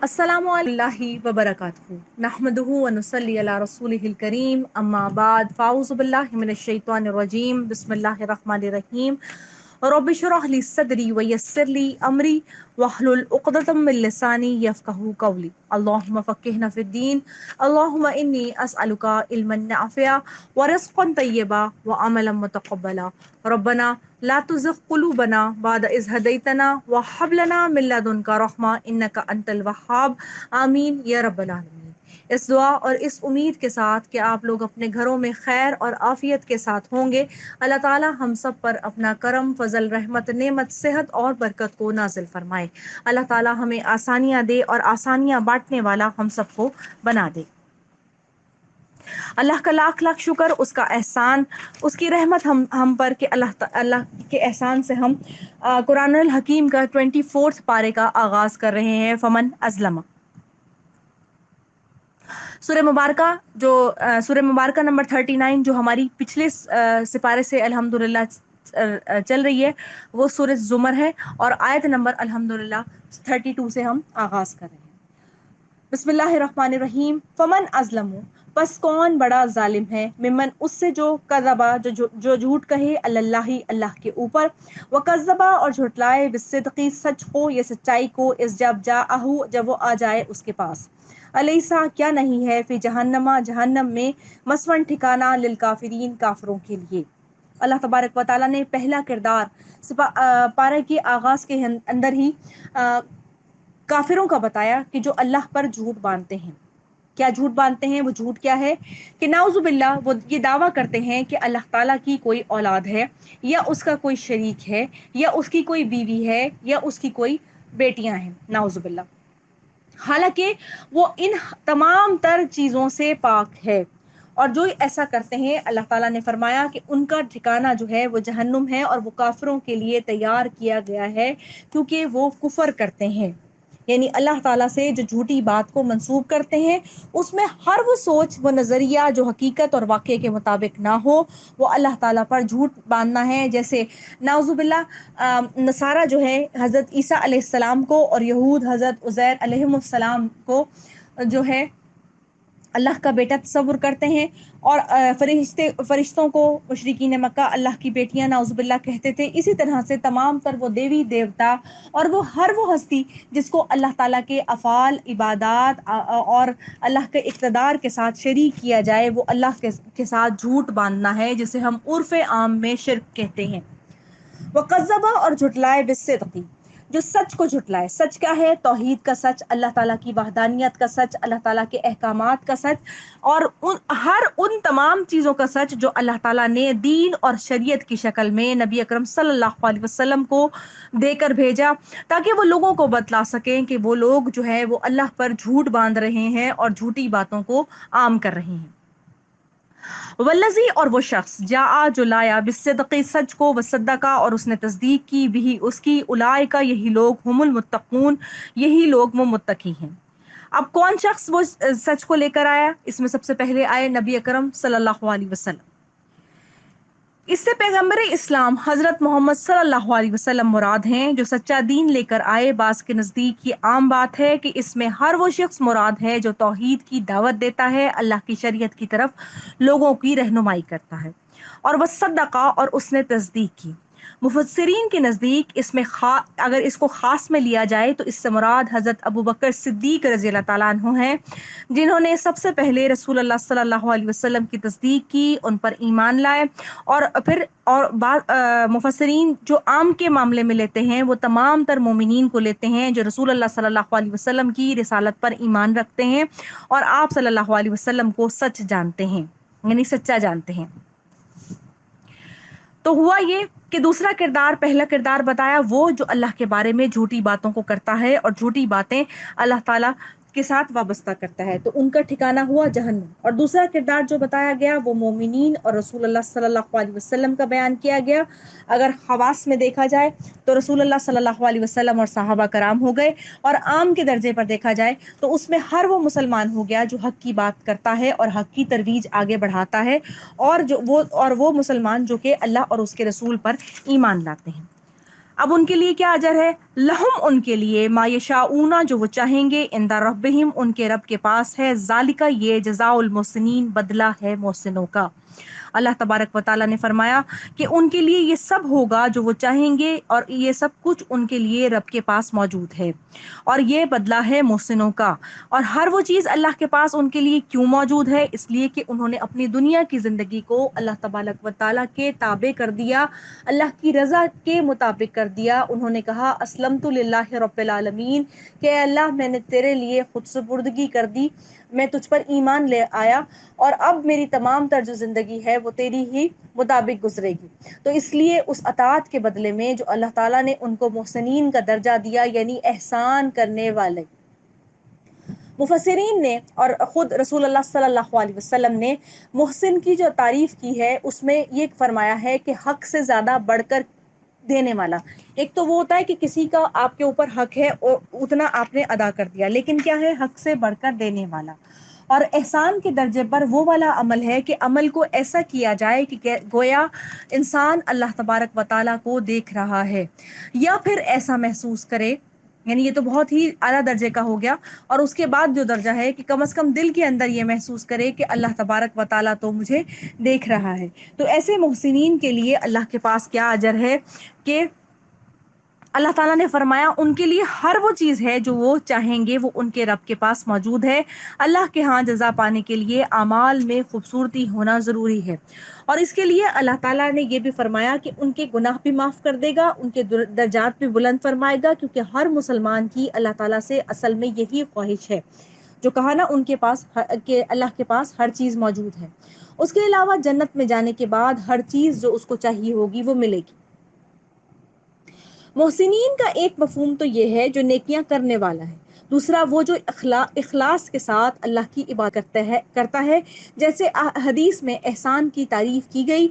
السلام علیکم وبرکاتہ نحمده ونصلی علی رسولہ الکریم اما بعد فاعوذ باللہ من الشیطان الرجیم بسم اللہ الرحمن الرحیم رب اشرح لی صدری ویسر لی امری واحلل عقدۃ من لسانی یفقہوا قولی اللہم فقہنا فی الدین اللہم انی اسألک علما نافعا ورزقا طیبا وعملا متقبلا ربنا لا تزغ قلوبنا بعد اذ ہدیتنا وہب لنا من لدنک رحمہ انک انت الوہاب آمین یا رب العالمین۔ اس دعا اور اس امید کے ساتھ کہ آپ لوگ اپنے گھروں میں خیر اور عافیت کے ساتھ ہوں گے، اللہ تعالی ہم سب پر اپنا کرم، فضل، رحمت، نعمت، صحت اور برکت کو نازل فرمائے۔ اللہ تعالی ہمیں آسانیاں دے اور آسانیاں بانٹنے والا ہم سب کو بنا دے۔ اللہ کا لاکھ لاکھ شکر، اس کا احسان، اس کی رحمت ہم پر کہ اللہ کے احسان سے ہم قرآن الحکیم کا 24 پارے کا آغاز کر رہے ہیں۔ فمن ازلم، سورہ مبارکہ نمبر 39 جو ہماری پچھلے سپارے سے الحمدللہ چل رہی ہے، وہ سورہ زمر ہے، اور آیت نمبر الحمدللہ 32 سے ہم آغاز کر رہے ہیں۔ بسم اللہ الرحمن الرحیم۔ فمن ازلم، پس کون بڑا ظالم ہے، ممن اس سے جو کذبا جو جھوٹ کہے، اللہ کے اوپر، وکذبا اور جھٹلائے، بالصدق سچ کو یا سچائی کو، اس جب وہ آ جائے اس کے پاس۔ الیسا کیا نہیں ہے، فی جہنم میں، مسون ٹھکانہ، للکافرین کافروں کے لیے۔ اللہ تبارک و تعالیٰ نے پہلا کردار پارے کے آغاز کے اندر ہی کافروں کا بتایا کہ جو اللہ پر جھوٹ باندھتے ہیں۔ کیا جھوٹ باندھتے ہیں؟ وہ جھوٹ کیا ہے کہ نعوذ باللہ وہ یہ دعویٰ کرتے ہیں کہ اللہ تعالیٰ کی کوئی اولاد ہے، یا اس کا کوئی شریک ہے، یا اس کی کوئی بیوی ہے، یا اس کی کوئی بیٹیاں ہیں، نعوذ باللہ۔ حالانکہ وہ ان تمام تر چیزوں سے پاک ہے، اور جو ایسا کرتے ہیں اللہ تعالیٰ نے فرمایا کہ ان کا ٹھکانہ جو ہے وہ جہنم ہے، اور وہ کافروں کے لیے تیار کیا گیا ہے، کیونکہ وہ کفر کرتے ہیں۔ یعنی اللہ تعالیٰ سے جو جھوٹی بات کو منسوب کرتے ہیں، اس میں ہر وہ سوچ، وہ نظریہ جو حقیقت اور واقعے کے مطابق نہ ہو، وہ اللہ تعالیٰ پر جھوٹ باندھنا ہے۔ جیسے نعوذ باللہ نصارہ جو ہے حضرت عیسیٰ علیہ السلام کو، اور یہود حضرت عزیر علیہ السلام کو جو ہے اللہ کا بیٹا تصور کرتے ہیں، اور فرشتوں کو مشرکین مکہ اللہ کی بیٹیاں نعوذ باللہ کہتے تھے۔ اسی طرح سے تمام تر وہ دیوی دیوتا اور ہر وہ ہستی جس کو اللہ تعالیٰ کے افعال، عبادات اور اللہ کے اقتدار کے ساتھ شریک کیا جائے، وہ اللہ کے ساتھ جھوٹ باندھنا ہے، جسے ہم عرف عام میں شرک کہتے ہیں۔ وَقَذَّبَ اور جھٹلائے، بالصدق جو سچ کو جھٹلائے۔ سچ کیا ہے؟ توحید کا سچ، اللہ تعالیٰ کی وحدانیت کا سچ، اللہ تعالیٰ کے احکامات کا سچ، اور ہر ان تمام چیزوں کا سچ جو اللہ تعالیٰ نے دین اور شریعت کی شکل میں نبی اکرم صلی اللہ علیہ وسلم کو دے کر بھیجا، تاکہ وہ لوگوں کو بتلا سکیں کہ وہ لوگ جو ہے وہ اللہ پر جھوٹ باندھ رہے ہیں اور جھوٹی باتوں کو عام کر رہے ہیں۔ والذی اور وہ شخص جاء جو لایا، بالصدق سچ کو، وصدقہ اور اس نے تصدیق کی، بھی اس کی، اولئک یہی لوگ، ہم المتقون یہی لوگ وہ متقی ہیں۔ اب کون شخص وہ سچ کو لے کر آیا؟ اس میں سب سے پہلے آئے نبی اکرم صلی اللہ علیہ وسلم۔ اس سے پیغمبر اسلام حضرت محمد صلی اللہ علیہ وسلم مراد ہیں، جو سچا دین لے کر آئے۔ بعض کے نزدیک یہ عام بات ہے کہ اس میں ہر وہ شخص مراد ہے جو توحید کی دعوت دیتا ہے، اللہ کی شریعت کی طرف لوگوں کی رہنمائی کرتا ہے، اور وہ صدقہ اور اس نے تصدیق کی۔ مفسرین کے نزدیک اس میں اگر اس کو خاص میں لیا جائے تو اس سے مراد حضرت ابو بکر صدیق رضی اللہ تعالیٰ عنہ ہیں، جنہوں نے سب سے پہلے رسول اللہ صلی اللہ علیہ وسلم کی تصدیق کی، ان پر ایمان لائے، اور بعض مفسرین جو عام کے معاملے میں لیتے ہیں، وہ تمام تر مومنین کو لیتے ہیں جو رسول اللہ صلی اللہ علیہ وسلم کی رسالت پر ایمان رکھتے ہیں، اور آپ صلی اللہ علیہ وسلم کو سچ جانتے ہیں، یعنی سچا جانتے ہیں۔ تو ہوا یہ کہ دوسرا کردار، پہلا کردار بتایا وہ جو اللہ کے بارے میں جھوٹی باتوں کو کرتا ہے اور جھوٹی باتیں اللہ تعالیٰ کے ساتھ وابستہ کرتا ہے، تو ان کا ٹھکانہ ہوا جہنم۔ اور دوسرا کردار جو بتایا گیا وہ مومنین اور رسول اللہ صلی اللہ علیہ وسلم کا بیان کیا گیا۔ اگر خواص میں دیکھا جائے تو رسول اللہ صلی اللہ علیہ وسلم اور صحابہ کرام ہو گئے، اور عام کے درجے پر دیکھا جائے تو اس میں ہر وہ مسلمان ہو گیا جو حق کی بات کرتا ہے اور حق کی ترویج آگے بڑھاتا ہے، اور وہ مسلمان جو کہ اللہ اور اس کے رسول پر ایمان لاتے ہیں۔ اب ان کے لیے کیا اجر ہے؟ لہم ان کے لیے ما یشاؤنا جو وہ چاہیں گے، عند ربہم ان کے رب کے پاس ہے، ذالک یہ جزاء المحسنین بدلہ ہے محسنوں کا۔ اللہ تبارک و تعالیٰ نے فرمایا کہ ان کے لیے یہ سب ہوگا جو وہ چاہیں گے، اور یہ سب کچھ ان کے لیے رب کے پاس موجود ہے، اور یہ بدلہ ہے محسنوں کا۔ اور ہر وہ چیز اللہ کے پاس ان کے لیے کیوں موجود ہے؟ اس لیے کہ انہوں نے اپنی دنیا کی زندگی کو اللہ تبارک و تعالیٰ کے تابع کر دیا، اللہ کی رضا کے مطابق کر دیا۔ انہوں نے کہا اسلمت للہ رب العالمین، کہ اے اللہ میں نے تیرے لیے خود سپردگی کر دی، میں تجھ پر ایمان لے آیا، اور اب میری تمام تر جو زندگی ہے وہ تیری ہی مطابق گزرے گی۔ تو اس لیے اس اطاعت کے بدلے میں جو اللہ تعالیٰ نے ان کو محسنین کا درجہ دیا، یعنی احسان کرنے والے، مفسرین نے اور خود رسول اللہ صلی اللہ علیہ وسلم نے محسن کی جو تعریف کی ہے اس میں یہ فرمایا ہے کہ حق سے زیادہ بڑھ کر دینے والا۔ ایک تو وہ ہوتا ہے کہ کسی کا آپ کے اوپر حق ہے اور اتنا آپ نے ادا کر دیا، لیکن کیا ہے؟ حق سے بڑھ کر دینے والا۔ اور احسان کے درجے پر وہ والا عمل ہے کہ عمل کو ایسا کیا جائے کہ گویا انسان اللہ تبارک و تعالیٰ کو دیکھ رہا ہے، یا پھر ایسا محسوس کرے، یعنی یہ تو بہت ہی اعلیٰ درجے کا ہو گیا۔ اور اس کے بعد جو درجہ ہے کہ کم از کم دل کے اندر یہ محسوس کرے کہ اللہ تبارک و تعالیٰ تو مجھے دیکھ رہا ہے۔ تو ایسے محسنین کے لیے اللہ کے پاس کیا اجر ہے کہ اللہ تعالیٰ نے فرمایا ان کے لیے ہر وہ چیز ہے جو وہ چاہیں گے وہ ان کے رب کے پاس موجود ہے۔ اللہ کے ہاں جزا پانے کے لیے اعمال میں خوبصورتی ہونا ضروری ہے، اور اس کے لیے اللہ تعالیٰ نے یہ بھی فرمایا کہ ان کے گناہ بھی معاف کر دے گا، ان کے درجات بھی بلند فرمائے گا، کیونکہ ہر مسلمان کی اللہ تعالیٰ سے اصل میں یہی خواہش ہے، جو کہا نا ان کے پاس کہ اللہ کے پاس ہر چیز موجود ہے۔ اس کے علاوہ جنت میں جانے کے بعد ہر چیز جو اس کو چاہیے ہوگی وہ ملے گی۔ محسنین کا ایک مفہوم تو یہ ہے جو نیکیاں کرنے والا ہے، دوسرا وہ جو اخلاص کے ساتھ اللہ کی عبادت کرتا ہے۔ جیسے حدیث میں احسان کی تعریف کی گئی،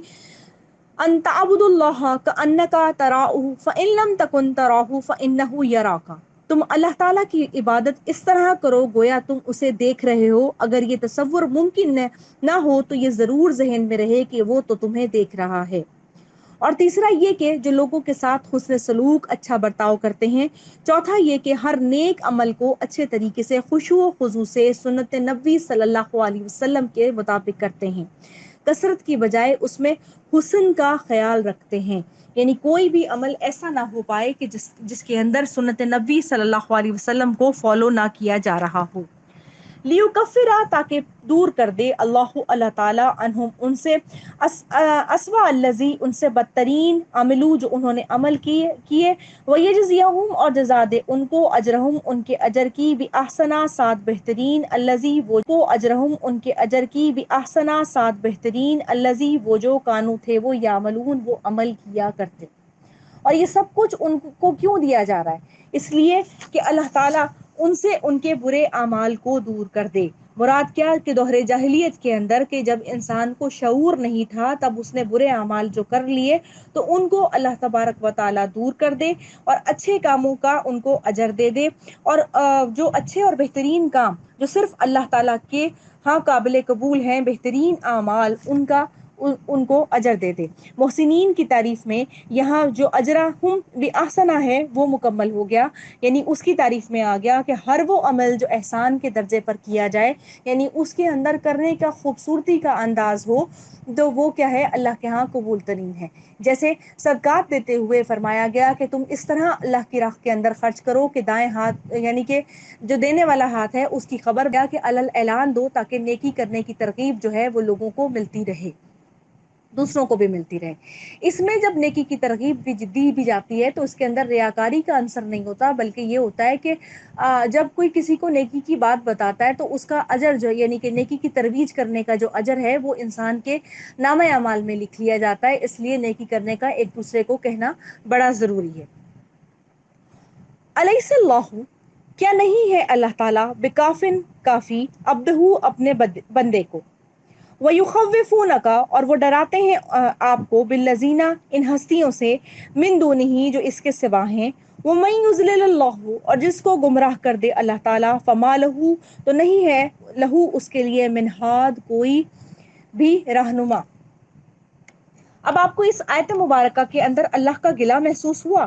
ان تعبد اللہ کانک تراہ فان لم تکن تراہ فانہ یراک، تم اللہ تعالیٰ کی عبادت اس طرح کرو گویا تم اسے دیکھ رہے ہو، اگر یہ تصور ممکن نہ ہو تو یہ ضرور ذہن میں رہے کہ وہ تو تمہیں دیکھ رہا ہے۔ اور تیسرا یہ کہ جو لوگوں کے ساتھ حسن سلوک، اچھا برتاؤ کرتے ہیں۔ چوتھا یہ کہ ہر نیک عمل کو اچھے طریقے سے خشوع و خضوع سے سنت نبوی صلی اللہ علیہ وسلم کے مطابق کرتے ہیں، کثرت کی بجائے اس میں حسن کا خیال رکھتے ہیں، یعنی کوئی بھی عمل ایسا نہ ہو پائے کہ جس کے اندر سنت نبوی صلی اللہ علیہ وسلم کو فالو نہ کیا جا رہا ہو۔ لیکفرا تاکہ دور کر دے اللہ تعالیٰ عنہم ان سے اسوا الذی ان سے بدترین عملو جو انہوں نے عمل کیے، ویجزیہم اور جزا دے ان کو اجرہم ان کے اجر کی بھی احسنا ساتھ بہترین الذی وہ کو اجرہم ان کے اجر کی بھی احسنا ساتھ بہترین الذی وہ جو کانو تھے وہ یعملون وہ عمل کیا کرتے۔ اور یہ سب کچھ ان کو کیوں دیا جا رہا ہے؟ اس لیے کہ اللہ تعالیٰ ان سے ان کے برے اعمال کو دور کر دے۔ مراد کیا کہ دہر جاہلیت کے اندر کہ جب انسان کو شعور نہیں تھا تب اس نے برے اعمال جو کر لیے تو ان کو اللہ تبارک و تعالیٰ دور کر دے اور اچھے کاموں کا ان کو اجر دے دے، اور جو اچھے اور بہترین کام جو صرف اللہ تعالیٰ کے ہاں قابل قبول ہیں، بہترین اعمال ان کو اجر دے دے۔ محسنین کی تعریف میں یہاں جو اجرہم بِأَحْسَنَ ہے وہ مکمل ہو گیا، یعنی اس کی تعریف میں آ گیا کہ ہر وہ عمل جو احسان کے درجے پر کیا جائے، یعنی اس کے اندر کرنے کا خوبصورتی کا انداز ہو، تو وہ کیا ہے؟ اللہ کے ہاں قبول ترین ہے۔ جیسے صدقات دیتے ہوئے فرمایا گیا کہ تم اس طرح اللہ کی راہ کے اندر خرچ کرو کہ دائیں ہاتھ یعنی کہ جو دینے والا ہاتھ ہے اس کی خبر گیا کہ علل اعلان دو، تاکہ نیکی کرنے کی ترغیب جو ہے وہ لوگوں کو ملتی رہے، دوسروں کو بھی ملتی رہے۔ اس میں جب نیکی کی ترغیب بھی دی بھی جاتی ہے تو اس کے اندر ریاکاری کا عنصر نہیں ہوتا، بلکہ یہ ہوتا ہے کہ جب کوئی کسی کو نیکی کی بات بتاتا ہے تو اس کا اجر جو یعنی کہ نیکی کی ترویج کرنے کا جو اجر ہے وہ انسان کے نامہ اعمال میں لکھ لیا جاتا ہے، اس لیے نیکی کرنے کا ایک دوسرے کو کہنا بڑا ضروری ہے۔ الیس اللہ، کیا نہیں ہے اللہ تعالیٰ بکافن کافی عبدہ اپنے بندے کو، وَيُخَوِّفُونَكَ اور وہ ڈراتے ہیں آپ کو بالذین ان ہستیوں سے، من دونہ جو اس کے سوا ہیں، وَمَن يُضْلِلِ اللَّهُ اور جس کو گمراہ کر دے اللہ تعالیٰ، فما لہو تو نہیں ہے لہو اس کے لیے من ہاد کوئی بھی رہنما۔ اب آپ کو اس آیت مبارکہ کے اندر اللہ کا گلہ محسوس ہوا؟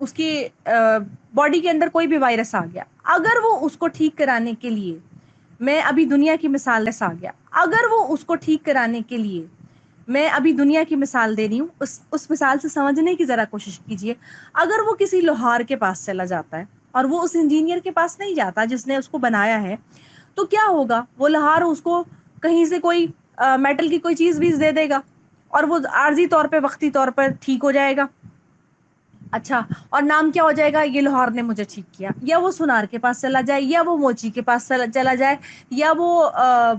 اس کی باڈی کے اندر کوئی بھی وائرس آ گیا، اگر وہ اس کو ٹھیک کرانے کے لیے، میں ابھی دنیا کی مثال آ گیا، اگر وہ اس کو ٹھیک کرانے کے لیے، میں ابھی دنیا کی مثال دے رہی ہوں، اس مثال سے سمجھنے کی ذرا کوشش کیجئے، اگر وہ کسی لوہار کے پاس چلا جاتا ہے اور وہ اس انجینئر کے پاس نہیں جاتا جس نے اس کو بنایا ہے، تو کیا ہوگا؟ وہ لوہار اس کو کہیں سے کوئی میٹل کی کوئی چیز بھی دے دے گا اور وہ عارضی طور پہ، وقتی طور پر ٹھیک ہو جائے گا۔ اچھا، اور نام کیا ہو جائے گا؟ یہ لوہار نے مجھے ٹھیک کیا۔ یا وہ سنار کے پاس چلا جائے، یا وہ موچی کے پاس چلا جائے، یا وہ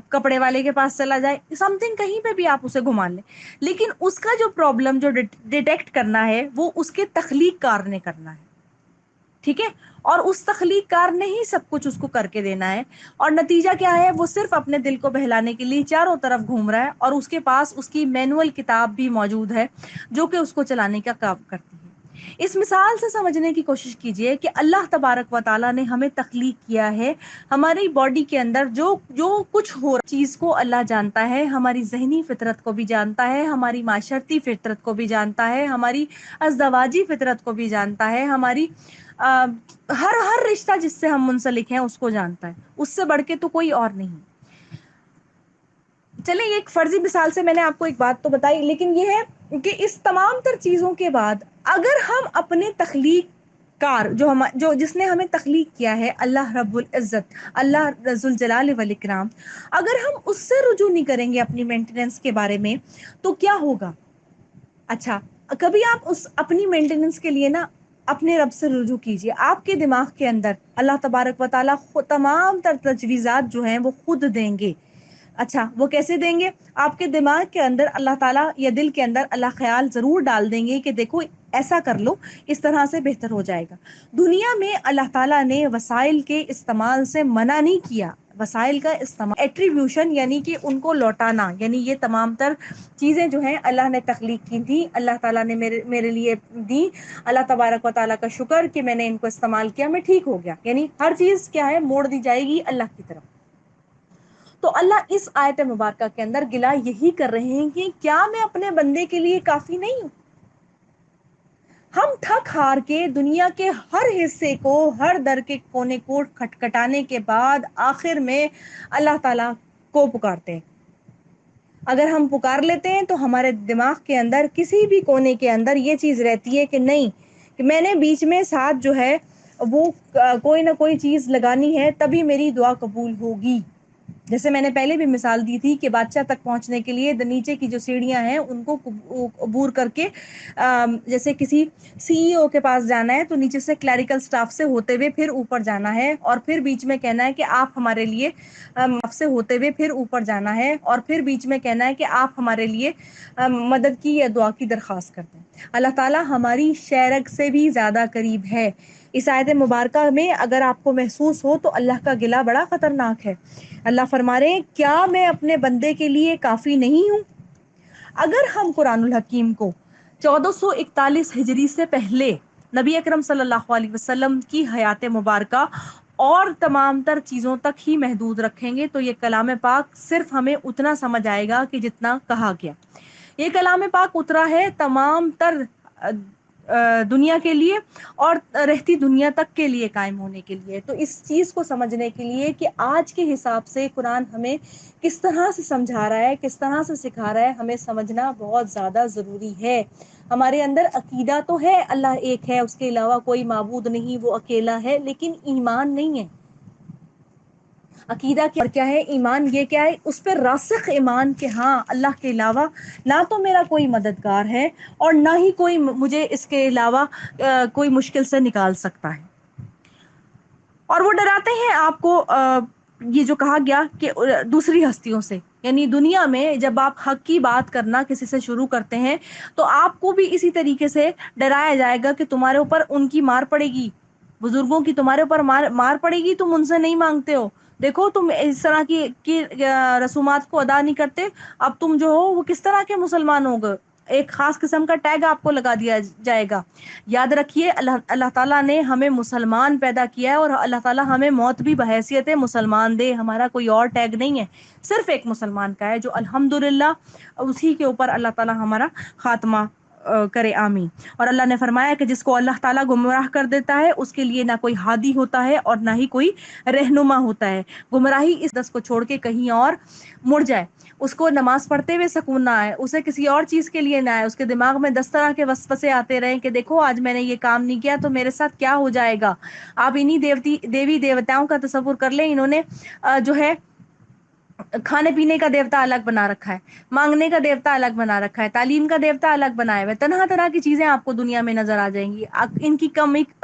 کپڑے والے کے پاس چلا جائے، سم تھنگ کہیں پہ بھی آپ اسے گھما لیں، لیکن اس کا جو پرابلم جو ڈیٹیکٹ کرنا ہے وہ اس کے تخلیق کار نے کرنا ہے، ٹھیک ہے؟ اور اس تخلیق کار نے ہی سب کچھ اس کو کر کے دینا ہے، اور نتیجہ کیا ہے؟ وہ صرف اپنے دل کو بہلانے کے لیے چاروں طرف گھوم رہا ہے، اور اس کے پاس اس کی مینول کتاب بھی موجود ہے جو کہ اس کو چلانے کا کام کرتی ہے۔ اس مثال سے سمجھنے کی کوشش کیجئے کہ اللہ تبارک و تعالیٰ نے ہمیں تخلیق کیا ہے، ہماری باڈی کے اندر جو کچھ ہو رہا چیز کو اللہ جانتا ہے، ہماری ذہنی فطرت کو بھی جانتا ہے، ہماری معاشرتی فطرت کو بھی جانتا ہے، ہماری ازدواجی فطرت کو بھی جانتا ہے، ہماری ہر رشتہ جس سے ہم منسلک ہیں اس کو جانتا ہے، اس سے بڑھ کے تو کوئی اور نہیں۔ چلیں، یہ ایک فرضی مثال سے میں نے آپ کو ایک بات تو بتائی، لیکن یہ ہے کہ اس تمام تر چیزوں کے بعد اگر ہم اپنے تخلیق کار جو جس نے ہمیں تخلیق کیا ہے، اللہ رب العزت، اللہ ذوالجلال والاکرام، اگر ہم اس سے رجوع نہیں کریں گے اپنی مینٹیننس کے بارے میں، تو کیا ہوگا؟ اچھا، کبھی آپ اس اپنی مینٹیننس کے لیے نا اپنے رب سے رجوع کیجئے۔ آپ کے دماغ کے اندر اللہ تبارک و تعالیٰ تمام تر تجویزات جو ہیں وہ خود دیں گے۔ اچھا، وہ کیسے دیں گے؟ آپ کے دماغ کے اندر اللہ تعالیٰ یا دل کے اندر اللہ خیال ضرور ڈال دیں گے کہ دیکھو ایسا کر لو، اس طرح سے بہتر ہو جائے گا۔ دنیا میں اللہ تعالیٰ نے وسائل کے استعمال سے منع نہیں کیا، وسائل کا استعمال، ایٹریبیوشن یعنی کہ ان کو لوٹانا، یعنی یہ تمام تر چیزیں جو ہیں اللہ نے تخلیق کی تھی، اللہ تعالیٰ نے میرے لیے دی، اللہ تبارک و تعالیٰ کا شکر کہ میں نے ان کو استعمال کیا، میں ٹھیک ہو گیا، یعنی ہر چیز کیا ہے؟ موڑ دی جائے گی اللہ کی طرف۔ تو اللہ اس آیت مبارکہ کے اندر گلا یہی کر رہے ہیں کہ کیا میں اپنے بندے کے لیے کافی نہیں ہوں؟ ہم تھک ہار کے دنیا کے ہر حصے کو، ہر در کے کونے کو کھٹکھٹانے کے بعد آخر میں اللہ تعالیٰ کو پکارتے ہیں۔ اگر ہم پکار لیتے ہیں تو ہمارے دماغ کے اندر کسی بھی کونے کے اندر یہ چیز رہتی ہے کہ نہیں، کہ میں نے بیچ میں ساتھ جو ہے وہ کوئی نہ کوئی چیز لگانی ہے، تبھی میری دعا قبول ہوگی۔ جیسے میں نے پہلے بھی مثال دی تھی کہ بادشاہ تک پہنچنے کے لیے نیچے کی جو سیڑھیاں ہیں ان کو عبور کر کے، جیسے کسی سی ای او کے پاس جانا ہے تو نیچے سے کلیریکل سٹاف سے ہوتے ہوئے پھر اوپر جانا ہے، اور پھر بیچ میں کہنا ہے کہ آپ ہمارے لیے، آپ سے ہوتے ہوئے پھر اوپر جانا ہے، اور پھر بیچ میں کہنا ہے کہ آپ ہمارے لیے مدد کی یا دعا کی درخواست کرتے ہیں۔ اللہ تعالیٰ ہماری شیرگ سے بھی زیادہ قریب ہے۔ اس آیت مبارکہ میں اگر آپ کو محسوس ہو تو اللہ کا گلہ بڑا خطرناک ہے۔ اللہ فرما رہے ہیں کیا میں اپنے بندے کے لیے کافی نہیں ہوں؟ اگر ہم قرآن الحکیم کو 1441 ہجری سے پہلے نبی اکرم صلی اللہ علیہ وسلم کی حیات مبارکہ اور تمام تر چیزوں تک ہی محدود رکھیں گے تو یہ کلام پاک صرف ہمیں اتنا سمجھ آئے گا کہ جتنا کہا گیا۔ یہ کلام پاک اترا ہے تمام تر دنیا کے لیے اور رہتی دنیا تک کے لیے، قائم ہونے کے لیے۔ تو اس چیز کو سمجھنے کے لیے کہ آج کے حساب سے قرآن ہمیں کس طرح سے سمجھا رہا ہے، کس طرح سے سکھا رہا ہے، ہمیں سمجھنا بہت زیادہ ضروری ہے۔ ہمارے اندر عقیدہ تو ہے اللہ ایک ہے، اس کے علاوہ کوئی معبود نہیں، وہ اکیلا ہے، لیکن ایمان نہیں ہے۔ عقیدہ کیا ہے؟ ایمان یہ کیا ہے؟ اس پہ راسخ ایمان کہ ہاں اللہ کے علاوہ نہ تو میرا کوئی مددگار ہے اور نہ ہی کوئی مجھے اس کے علاوہ کوئی مشکل سے نکال سکتا ہے۔ اور وہ ڈراتے ہیں آپ کو یہ جو کہا گیا کہ دوسری ہستیوں سے، یعنی دنیا میں جب آپ حق کی بات کرنا کسی سے شروع کرتے ہیں تو آپ کو بھی اسی طریقے سے ڈرایا جائے گا کہ تمہارے اوپر ان کی مار پڑے گی، بزرگوں کی تمہارے اوپر مار پڑے گی، تم ان سے نہیں مانگتے ہو، دیکھو تم اس طرح کی رسومات کو ادا نہیں کرتے، اب تم جو ہو وہ کس طرح کے مسلمان ہوگے، ایک خاص قسم کا ٹیگ آپ کو لگا دیا جائے گا۔ یاد رکھیے اللہ تعالیٰ نے ہمیں مسلمان پیدا کیا ہے، اور اللہ تعالیٰ ہمیں موت بھی بحیثیت مسلمان دے، ہمارا کوئی اور ٹیگ نہیں ہے، صرف ایک مسلمان کا ہے جو الحمدللہ اسی کے اوپر اللہ تعالیٰ ہمارا خاتمہ کرے آمین۔ اور اللہ نے فرمایا کہ جس کو اللہ تعالیٰ گمراہ کر دیتا ہے اس کے لیے نہ کوئی ہادی ہوتا ہے اور نہ ہی کوئی رہنما ہوتا ہے۔ گمراہی اس دس کو چھوڑ کے کہیں اور مڑ جائے، اس کو نماز پڑھتے ہوئے سکون نہ آئے، اسے کسی اور چیز کے لیے نہ آئے، اس کے دماغ میں 10 طرح کے وسوسے آتے رہیں کہ دیکھو آج میں نے یہ کام نہیں کیا تو میرے ساتھ کیا ہو جائے گا۔ آپ انہی دیوی دیوتاؤں کا تصور کر لیں، انہوں نے جو ہے کھانے پینے کا دیوتا الگ بنا رکھا ہے، مانگنے کا دیوتا الگ بنا رکھا ہے، تعلیم کا دیوتا الگ بنایا ہوا ہے، طرح طرح کی چیزیں آپ کو دنیا میں نظر آ جائیں گی۔ ان کی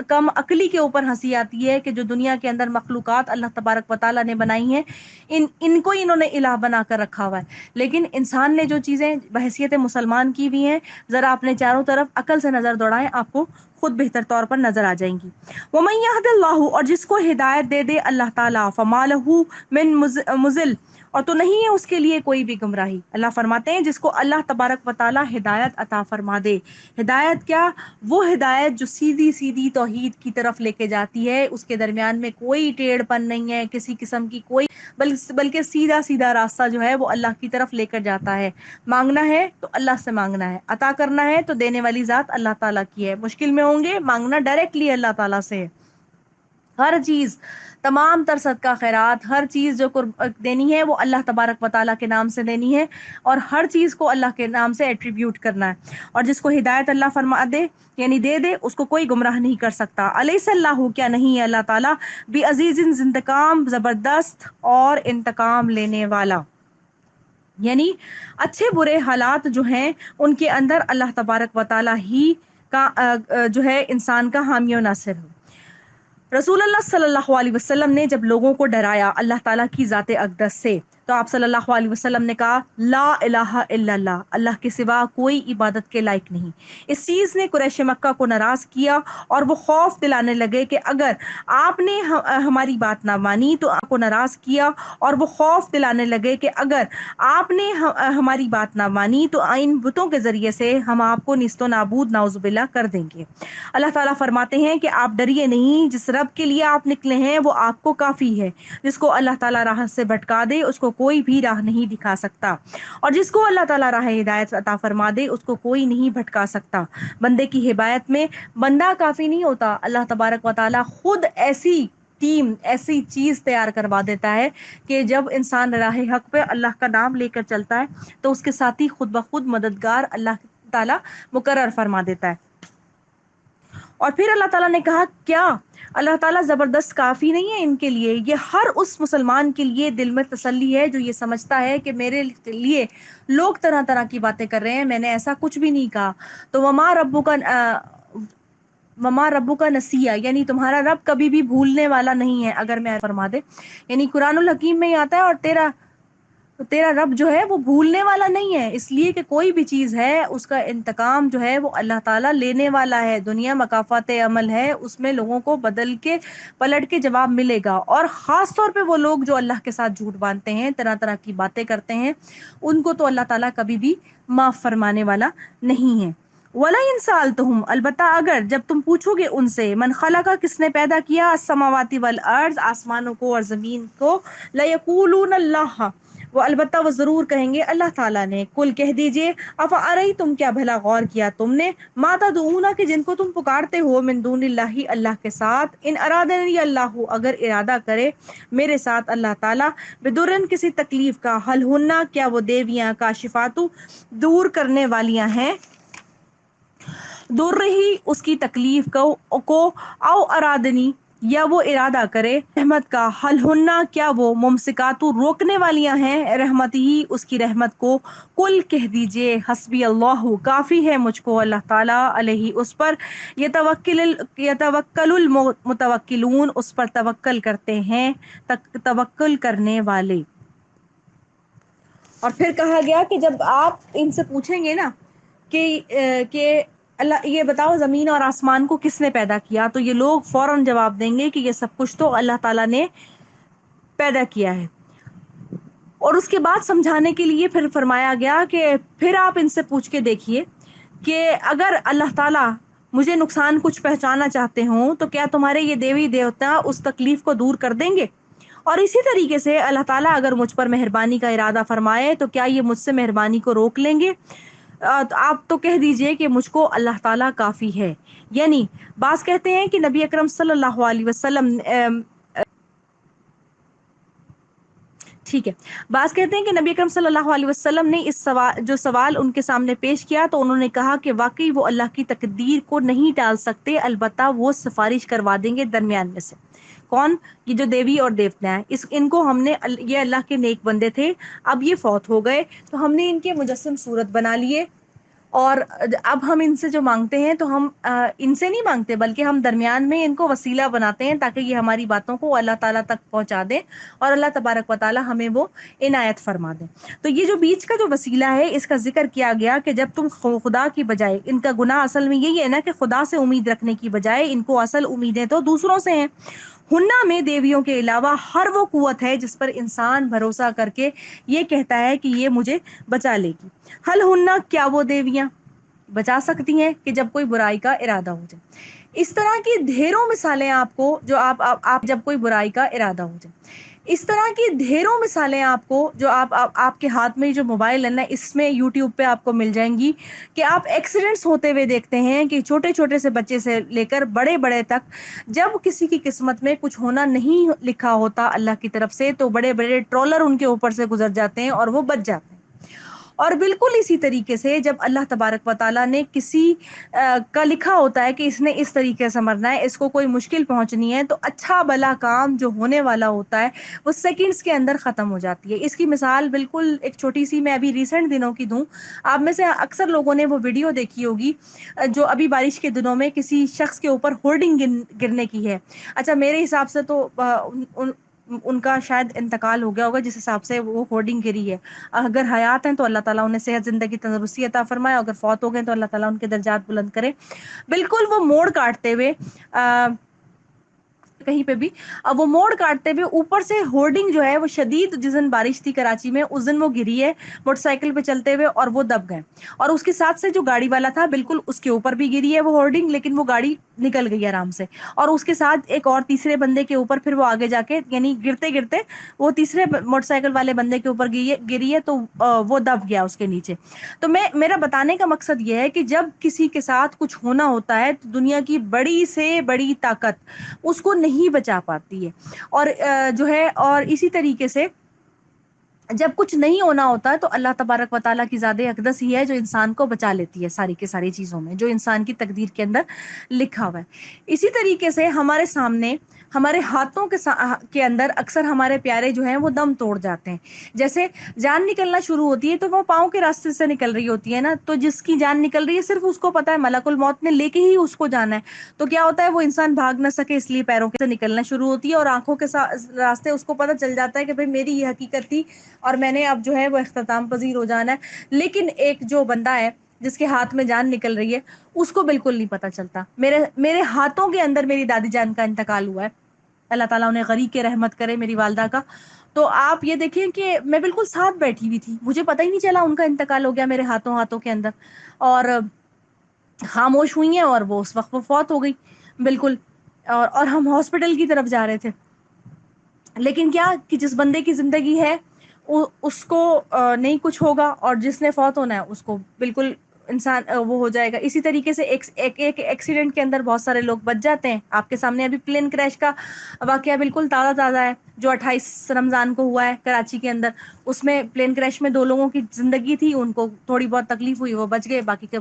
کم عقلی کے اوپر ہنسی آتی ہے کہ جو دنیا کے اندر مخلوقات اللہ تبارک و تعالیٰ نے بنائی ہیں ان کو انہوں نے الہ بنا کر رکھا ہوا ہے۔ لیکن انسان نے جو چیزیں بحیثیت مسلمان کی ہوئی ہیں، ذرا اپنے چاروں طرف عقل سے نظر دوڑائیں، آپ کو خود بہتر طور پر نظر آ جائیں گی۔ وَمَن يَهْدِ اللَّهُ، اور جس کو ہدایت دے دے اللہ تعالیٰ، فَمَا لَهُ مِن مُضِلٍّ، اور تو نہیں ہے اس کے لیے کوئی بھی گمراہی۔ اللہ فرماتے ہیں جس کو اللہ تبارک و تعالیٰ ہدایت عطا فرما دے۔ ہدایت کیا؟ وہ ہدایت جو سیدھی سیدھی توحید کی طرف لے کے جاتی ہے، اس کے درمیان میں کوئی ٹیڑھ پن نہیں ہے، کسی قسم کی کوئی، بلکہ سیدھا سیدھا راستہ جو ہے وہ اللہ کی طرف لے کر جاتا ہے۔ مانگنا ہے تو اللہ سے مانگنا ہے، عطا کرنا ہے تو دینے والی ذات اللہ تعالیٰ کی ہے، مشکل میں ہوں گے مانگنا ڈائریکٹلی اللہ تعالیٰ سے ہے۔ ہر چیز، تمام تر صدقہ خیرات، ہر چیز جو دینی ہے وہ اللہ تبارک و تعالیٰ کے نام سے دینی ہے، اور ہر چیز کو اللہ کے نام سے ایٹریبیوٹ کرنا ہے۔ اور جس کو ہدایت اللہ فرما دے یعنی دے دے، اس کو کوئی گمراہ نہیں کر سکتا۔ الیس اللہ، کیا نہیں ہے اللہ تعالیٰ بعزیز انتقام، زبردست اور انتقام لینے والا، یعنی اچھے برے حالات جو ہیں ان کے اندر اللہ تبارک و تعالیٰ ہی کا جو ہے انسان کا حامی و ناصر ہو۔ رسول اللہ صلی اللہ علیہ وسلم نے جب لوگوں کو ڈرایا اللہ تعالیٰ کی ذات اقدس سے، تو آپ صلی اللہ علیہ وسلم نے کہا لا الہ الا اللہ، اللہ کے سوا کوئی عبادت کے لائق نہیں۔ اس چیز نے قریش مکہ کو ناراض کیا اور وہ خوف دلانے لگے کہ اگر آپ نے ہماری بات نہ مانی تو آپ کو ناراض کیا، اور وہ خوف دلانے لگے کہ اگر آپ نے ہماری بات نہ مانی تو ان بتوں کے ذریعے سے ہم آپ کو نیست و نابود نعوذ باللہ کر دیں گے۔ اللہ تعالیٰ فرماتے ہیں کہ آپ ڈریے نہیں، جس رب کے لیے آپ نکلے ہیں وہ آپ کو کافی ہے۔ جس کو اللہ تعالیٰ راہ سے بھٹکا دے اس کو کوئی بھی راہ نہیں دکھا سکتا، اور جس کو اللہ تعالیٰ راہ ہدایت عطا فرما دے اس کو کوئی نہیں بھٹکا سکتا۔ بندے کی ہدایت میں بندہ کافی نہیں ہوتا، اللہ تبارک و تعالیٰ خود ایسی ٹیم، ایسی چیز تیار کروا دیتا ہے کہ جب انسان راہ حق پہ اللہ کا نام لے کر چلتا ہے تو اس کے ساتھ ہی خود بخود مددگار اللہ تعالیٰ مقرر فرما دیتا ہے۔ اور پھر اللہ تعالیٰ نے کہا کیا اللہ تعالیٰ زبردست کافی نہیں ہے ان کے لیے؟ یہ ہر اس مسلمان کے لیے دل میں تسلی ہے جو یہ سمجھتا ہے کہ میرے لیے لوگ طرح طرح کی باتیں کر رہے ہیں، میں نے ایسا کچھ بھی نہیں کہا۔ تو وما ربو کا نسیہ، یعنی تمہارا رب کبھی بھی بھولنے والا نہیں ہے، اگر میں فرما دے، یعنی قرآن الحکیم میں آتا ہے اور تیرا رب جو ہے وہ بھولنے والا نہیں ہے، اس لیے کہ کوئی بھی چیز ہے اس کا انتقام جو ہے وہ اللہ تعالیٰ لینے والا ہے۔ دنیا مکافات عمل ہے، اس میں لوگوں کو بدل کے پلٹ کے جواب ملے گا، اور خاص طور پہ وہ لوگ جو اللہ کے ساتھ جھوٹ باندھتے ہیں، طرح طرح کی باتیں کرتے ہیں، ان کو تو اللہ تعالیٰ کبھی بھی معاف فرمانے والا نہیں ہے۔ وَلَئِن سَأَلْتَهُمْ، البتہ اگر جب تم پوچھو گے ان سے، من خلق، کس نے پیدا کیا، السماوات والارض، آسمانوں کو اور زمین کو، لَيَقُولُونَ اللَّهُ، وہ البتہ وہ ضرور کہیں گے اللہ تعالیٰ نے۔ کل کہہ دیجئے افأرأیتم، کیا بھلا غور کیا تم نے، ما تدعون، کہ جن کو تم پکارتے ہو، من دون اللہ، اللہ کے ساتھ، ان ارادنی اللہ، اگر ارادہ کرے میرے ساتھ اللہ تعالیٰ، بدرن، کسی تکلیف کا، حل ہننا، کیا وہ دیویاں، کاشفاتو، دور کرنے والیاں ہیں، دور رہی اس کی تکلیف کو، او ارادنی، یا وہ ارادہ کرے رحمت کا، حل ہننا، کیا وہ ممسکاتو، روکنے والیاں ہیں، رحمت ہی اس کی رحمت کو، کل کہہ دیجئے حسبی اللہ، کافی ہے مجھ کو اللہ تعالیٰ، علیہ اس پر، یتوکل المتوکلون، اس پر توکل کرتے ہیں توکل کرنے والے۔ اور پھر کہا گیا کہ جب آپ ان سے پوچھیں گے نا کہ اللہ یہ بتاؤ زمین اور آسمان کو کس نے پیدا کیا، تو یہ لوگ فوراً جواب دیں گے کہ یہ سب کچھ تو اللہ تعالیٰ نے پیدا کیا ہے۔ اور اس کے بعد سمجھانے کے لیے پھر فرمایا گیا کہ پھر آپ ان سے پوچھ کے دیکھیے کہ اگر اللہ تعالیٰ مجھے نقصان کچھ پہنچانا چاہتے ہوں تو کیا تمہارے یہ دیوی دیوتا اس تکلیف کو دور کر دیں گے؟ اور اسی طریقے سے اللہ تعالیٰ اگر مجھ پر مہربانی کا ارادہ فرمائے تو کیا یہ مجھ سے مہربانی کو روک لیں گے؟ تو آپ تو کہہ دیجئے کہ مجھ کو اللہ تعالیٰ کافی ہے. یعنی بعض کہتے ہیں کہ نبی اکرم صلی اللہ علیہ وسلم ٹھیک ہے، بعض کہتے ہیں کہ نبی اکرم صلی اللہ علیہ وسلم نے اس سوال ان کے سامنے پیش کیا تو انہوں نے کہا کہ واقعی وہ اللہ کی تقدیر کو نہیں ٹال سکتے، البتہ وہ سفارش کروا دیں گے درمیان میں سے. کون؟ یہ جو دیوی اور دیوتا ہیں، ان کو ہم نے، یہ اللہ کے نیک بندے تھے، اب یہ فوت ہو گئے تو ہم نے ان کے مجسم صورت بنا لیے، اور اب ہم ان سے جو مانگتے ہیں تو ہم ان سے نہیں مانگتے بلکہ ہم درمیان میں ان کو وسیلہ بناتے ہیں تاکہ یہ ہماری باتوں کو اللہ تعالیٰ تک پہنچا دیں اور اللہ تبارک و تعالیٰ ہمیں وہ عنایت فرما دیں. تو یہ جو بیچ کا جو وسیلہ ہے اس کا ذکر کیا گیا کہ جب تم خدا کی بجائے، ان کا گناہ اصل میں یہی ہے نا کہ خدا سے امید رکھنے کی بجائے ان کو اصل امیدیں تو دوسروں سے ہیں. ہنہ میں دیویوں کے علاوہ ہر وہ قوت ہے جس پر انسان بھروسہ کر کے یہ کہتا ہے کہ یہ مجھے بچا لے گی. حل ہنہ، کیا وہ دیویاں بچا سکتی ہیں کہ جب کوئی برائی کا ارادہ ہو جائے. اس طرح کی ڈھیروں مثالیں آپ کو، جو آپ جب کوئی برائی کا ارادہ ہو جائے، اس طرح کی ڈھیروں مثالیں آپ کو، جو آپ کے ہاتھ میں جو موبائل ہے نا، اس میں یوٹیوب پہ آپ کو مل جائیں گی کہ آپ ایکسیڈنٹس ہوتے ہوئے دیکھتے ہیں کہ چھوٹے چھوٹے سے بچے سے لے کر بڑے بڑے تک، جب کسی کی قسمت میں کچھ ہونا نہیں لکھا ہوتا اللہ کی طرف سے تو بڑے بڑے ٹرولر ان کے اوپر سے گزر جاتے ہیں اور وہ بچ جاتے ہیں. اور بالکل اسی طریقے سے جب اللہ تبارک و تعالیٰ نے کسی کا لکھا ہوتا ہے کہ اس نے اس طریقے سے مرنا ہے، اس کو کوئی مشکل پہنچنی ہے، تو اچھا بھلا کام جو ہونے والا ہوتا ہے وہ سیکنڈز کے اندر ختم ہو جاتی ہے. اس کی مثال بالکل ایک چھوٹی سی میں ابھی ریسنٹ دنوں کی دوں. آپ میں سے اکثر لوگوں نے وہ ویڈیو دیکھی ہوگی جو ابھی بارش کے دنوں میں کسی شخص کے اوپر ہورڈنگ گرنے کی ہے. اچھا میرے حساب سے تو ان کا شاید انتقال ہو گیا ہوگا جس حساب سے وہ ہورڈنگ گری ہے. اگر حیات ہیں تو اللہ تعالیٰ انہیں صحت زندگی تندرستی عطا فرمائے، اگر فوت ہو گئے تو اللہ تعالیٰ ان کے درجات بلند کرے. بالکل وہ موڑ کاٹتے ہوئے کہیں پہ بھی، اب وہ موڑ کاٹتے ہوئے اوپر سے ہورڈنگ جو ہے وہ شدید، جس دن بارش تھی کراچی میں اس دن وہ گری ہے موٹر سائیکل پہ چلتے ہوئے اور وہ دب گئے. اور اس کے ساتھ سے جو گاڑی والا تھا بالکل اس کے اوپر بھی گری ہے وہ ہورڈنگ، لیکن وہ گاڑی نکل گئی آرام سے. اور اس کے ساتھ ایک اور تیسرے بندے کے اوپر پھر وہ آگے جا کے، یعنی گرتے گرتے وہ تیسرے موٹر سائیکل والے بندے کے اوپر گری ہے تو وہ دب گیا اس کے نیچے. تو میرا بتانے کا مقصد یہ ہے کہ جب کسی کے ساتھ کچھ ہونا ہوتا ہے تو دنیا کی بڑی سے بڑی طاقت اس کو نہیں بچا پاتی ہے. اور جو ہے، اور اسی طریقے سے جب کچھ نہیں ہونا ہوتا ہے تو اللہ تبارک و تعالیٰ کی ذات اقدس ہی ہے جو انسان کو بچا لیتی ہے ساری کی ساری چیزوں میں، جو انسان کی تقدیر کے اندر لکھا ہوا ہے. اسی طریقے سے ہمارے سامنے، ہمارے ہاتھوں کے اندر اکثر ہمارے پیارے جو ہیں وہ دم توڑ جاتے ہیں. جیسے جان نکلنا شروع ہوتی ہے تو وہ پاؤں کے راستے سے نکل رہی ہوتی ہے نا، تو جس کی جان نکل رہی ہے صرف اس کو پتا ہے ملک الموت نے لے کے ہی اس کو جانا ہے. تو کیا ہوتا ہے، وہ انسان بھاگ نہ سکے اس لیے پیروں سے نکلنا شروع ہوتی ہے اور آنکھوں کے راستے اس کو پتا چل جاتا ہے کہ بھئی میری یہ حقیقت تھی اور میں نے اب جو ہے وہ اختتام پذیر ہو جانا ہے. لیکن ایک جو بندہ ہے جس کے ہاتھ میں جان نکل رہی ہے اس کو بالکل نہیں پتا چلتا. میرے ہاتھوں کے اندر میری دادی جان کا انتقال ہوا ہے، اللہ تعالیٰ انہیں غریق کے رحمت کرے، میری والدہ کا. تو آپ یہ دیکھیں کہ میں بالکل ساتھ بیٹھی ہوئی تھی، مجھے پتہ ہی نہیں چلا ان کا انتقال ہو گیا میرے ہاتھوں کے اندر، اور خاموش ہوئی ہیں اور وہ اس وقت وہ فوت ہو گئی بالکل. اور ہم ہاسپٹل کی طرف جا رہے تھے. لیکن کیا کہ جس بندے کی زندگی ہے اس کو نہیں کچھ ہوگا، اور جس نے فوت ہونا ہے اس کو بالکل انسان وہ ہو جائے گا. اسی طریقے سے ایک ایکسیڈنٹ کے اندر بہت سارے لوگ بچ جاتے ہیں. آپ کے سامنے ابھی پلین کریش کا واقعہ بالکل تازہ ہے جو 28 رمضان کو ہوا ہے کراچی کے اندر. اس میں پلین کریش میں 2 لوگوں کی زندگی تھی، ان کو تھوڑی بہت تکلیف ہوئی، وہ بچ گئے، باقی کے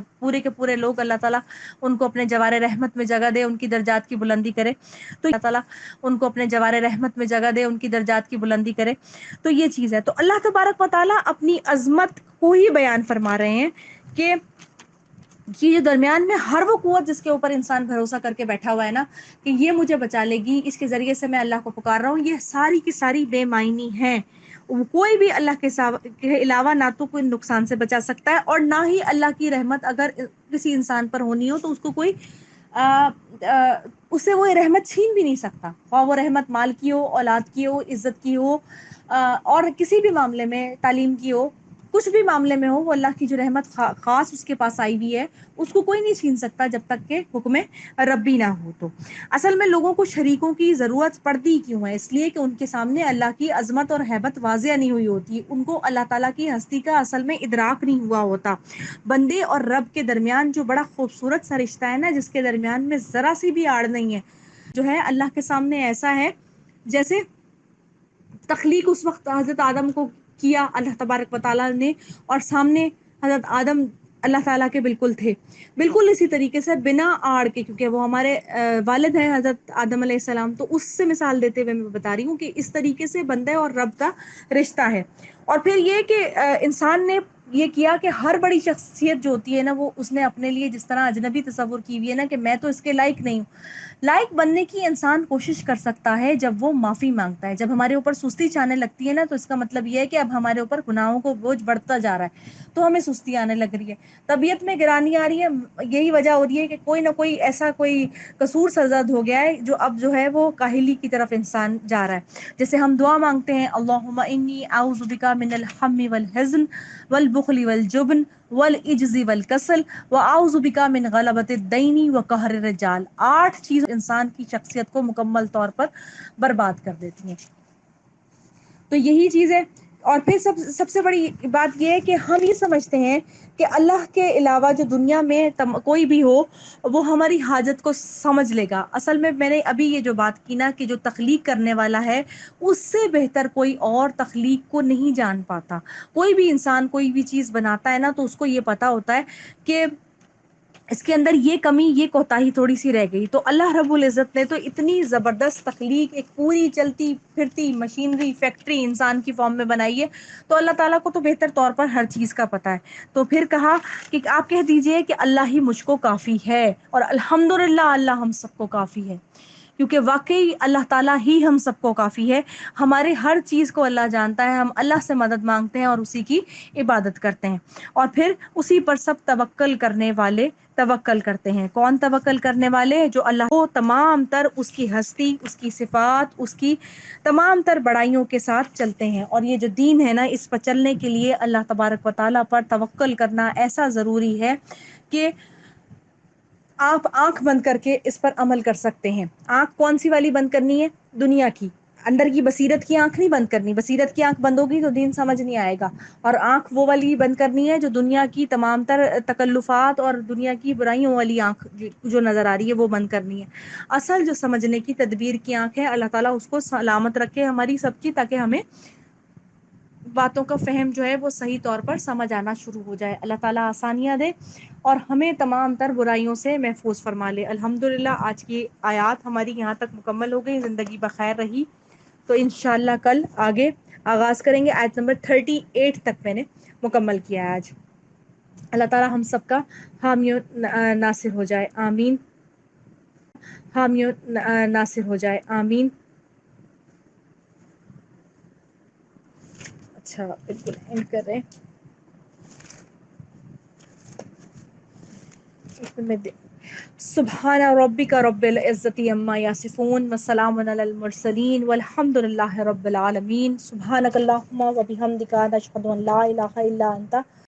پورے لوگ اللہ تعالیٰ ان کو اپنے جوار رحمت میں جگہ دے، ان کی درجات کی بلندی کرے. تو اللہ تعالیٰ ان کو اپنے جوار رحمت میں جگہ دے، ان کی درجات کی بلندی کرے. تو یہ چیز ہے. تو اللہ تبارک و تعالیٰ اپنی عظمت کو ہی بیان فرما رہے ہیں کہ یہ جو درمیان میں ہر وہ قوت جس کے اوپر انسان بھروسہ کر کے بیٹھا ہوا ہے نا کہ یہ مجھے بچا لے گی، اس کے ذریعے سے میں اللہ کو پکار رہا ہوں، یہ ساری کی ساری بے معنی ہیں. کوئی بھی اللہ کے علاوہ نہ تو کوئی نقصان سے بچا سکتا ہے اور نہ ہی اللہ کی رحمت اگر کسی انسان پر ہونی ہو تو اس کو کوئی اس سے وہ رحمت چھین بھی نہیں سکتا، خواہ وہ رحمت مال کی ہو، اولاد کی ہو، عزت کی ہو، اور کسی بھی معاملے میں، تعلیم کی ہو. کچھ بھی معاملے میں ہو، وہ اللہ کی جو رحمت خاص اس کے پاس آئی ہوئی ہے، اس کو کوئی نہیں چھین سکتا جب تک کہ حکم ربی نہ ہو۔ تو اصل میں لوگوں کو شریکوں کی ضرورت پڑتی کیوں ہے؟ اس لیے کہ ان کے سامنے اللہ کی عظمت اور ہیبت واضح نہیں ہوئی ہوتی، ان کو اللہ تعالیٰ کی ہستی کا اصل میں ادراک نہیں ہوا ہوتا۔ بندے اور رب کے درمیان جو بڑا خوبصورت سا رشتہ ہے نا، جس کے درمیان میں ذرا سی بھی آڑ نہیں ہے، جو ہے اللہ کے سامنے ایسا ہے جیسے تخلیق اس وقت حضرت آدم کو کیا اللہ تبارک و تعالیٰ نے، اور سامنے حضرت آدم اللہ تعالیٰ کے بالکل تھے، بالکل اسی طریقے سے بنا آڑ کے، کیونکہ وہ ہمارے والد ہیں حضرت آدم علیہ السلام، تو اس سے مثال دیتے ہوئے میں بتا رہی ہوں کہ اس طریقے سے بندے اور رب کا رشتہ ہے۔ اور پھر یہ کہ انسان نے یہ کیا کہ ہر بڑی شخصیت جو ہوتی ہے نا، وہ اس نے اپنے لیے جس طرح اجنبی تصور کی ہوئی ہے نا کہ میں تو اس کے لائق نہیں ہوں۔ لائق بننے کی انسان کوشش کر سکتا ہے جب وہ معافی مانگتا ہے۔ جب ہمارے اوپر سستی چھانے لگتی ہے نا، تو اس کا مطلب یہ ہے کہ اب ہمارے اوپر گناہوں کو بوجھ بڑھتا جا رہا ہے، تو ہمیں سستی آنے لگ رہی ہے، طبیعت میں گرانی آ رہی ہے۔ یہی وجہ ہو رہی ہے کہ کوئی نہ کوئی ایسا کوئی قصور سرزد ہو گیا ہے جو اب جو ہے وہ کاہلی کی طرف انسان جا رہا ہے۔ جیسے ہم دعا مانگتے ہیں، اللہم انی اعوذ بک من الہم والحزن والبخل والجبن والعجز والکسل واعوذ بک من غلبۃ الدین وقہر الرجال۔ 8 چیز انسان کی شخصیت کو مکمل طور پر برباد کر دیتی ہیں۔ تو یہی چیز ہے۔ اور پھر سب سے بڑی بات یہ ہے کہ ہم یہ سمجھتے ہیں کہ اللہ کے علاوہ جو دنیا میں کوئی بھی ہو، وہ ہماری حاجت کو سمجھ لے گا۔ اصل میں نے ابھی یہ جو بات کی نا کہ جو تخلیق کرنے والا ہے، اس سے بہتر کوئی اور تخلیق کو نہیں جان پاتا۔ کوئی بھی انسان کوئی بھی چیز بناتا ہے نا، تو اس کو یہ پتا ہوتا ہے کہ اس کے اندر یہ کمی، یہ کوتاہی تھوڑی سی رہ گئی۔ تو اللہ رب العزت نے تو اتنی زبردست تخلیق، ایک پوری چلتی پھرتی مشینری فیکٹری انسان کی فارم میں بنائی ہے، تو اللہ تعالیٰ کو تو بہتر طور پر ہر چیز کا پتہ ہے۔ تو پھر کہا کہ آپ کہہ دیجئے کہ اللہ ہی مجھ کو کافی ہے، اور الحمدللہ اللہ ہم سب کو کافی ہے، کیونکہ واقعی اللہ تعالیٰ ہی ہم سب کو کافی ہے۔ ہمارے ہر چیز کو اللہ جانتا ہے، ہم اللہ سے مدد مانگتے ہیں اور اسی کی عبادت کرتے ہیں، اور پھر اسی پر سب توکل کرنے والے توکل کرتے ہیں۔ کون توکل کرنے والے؟ جو اللہ کو تمام تر اس کی ہستی، اس کی صفات، اس کی تمام تر بڑائیوں کے ساتھ چلتے ہیں۔ اور یہ جو دین ہے نا، اس پر چلنے کے لیے اللہ تبارک و تعالیٰ پر توکل کرنا ایسا ضروری ہے کہ آپ آنکھ بند کر کے اس پر عمل کر سکتے ہیں۔ آنکھ کون سی والی بند کرنی ہے؟ دنیا کی، اندر کی بصیرت کی آنکھ نہیں بند کرنی۔ بصیرت کی آنکھ بند ہوگی تو دین سمجھ نہیں آئے گا۔ اور آنکھ وہ والی بند کرنی ہے جو دنیا کی تمام تر تکلفات اور دنیا کی برائیوں والی آنکھ جو نظر آ رہی ہے، وہ بند کرنی ہے۔ اصل جو سمجھنے کی تدبیر کی آنکھ ہے، اللہ تعالیٰ اس کو سلامت رکھے ہماری سب کی، تاکہ ہمیں باتوں کا فہم جو ہے وہ صحیح طور پر سمجھ آنا شروع ہو جائے۔ اللہ تعالیٰ آسانیاں دے اور ہمیں تمام تر برائیوں سے محفوظ فرما لے۔ الحمدللہ آج کی آیات ہماری یہاں تک مکمل ہو گئی، زندگی بخیر رہی۔ تو انشاءاللہ کل آگے آغاز کریں گے۔ آیت نمبر 38 تک میں نے مکمل کیا ہے آج۔ اللہ تعالیٰ ہم سب کا حامی و ناصر ہو جائے، آمین۔ حامی و ناصر ہو جائے، آمین۔ اچھا بالکل اینڈ کر رہے ہیں۔ سبحان ربک رب العزت عما یصفون وسلام علی المرسلین والحمد للہ رب العالمین۔ سبحانک اللہم و بحمدک، نشہد ان لا الہ الا انت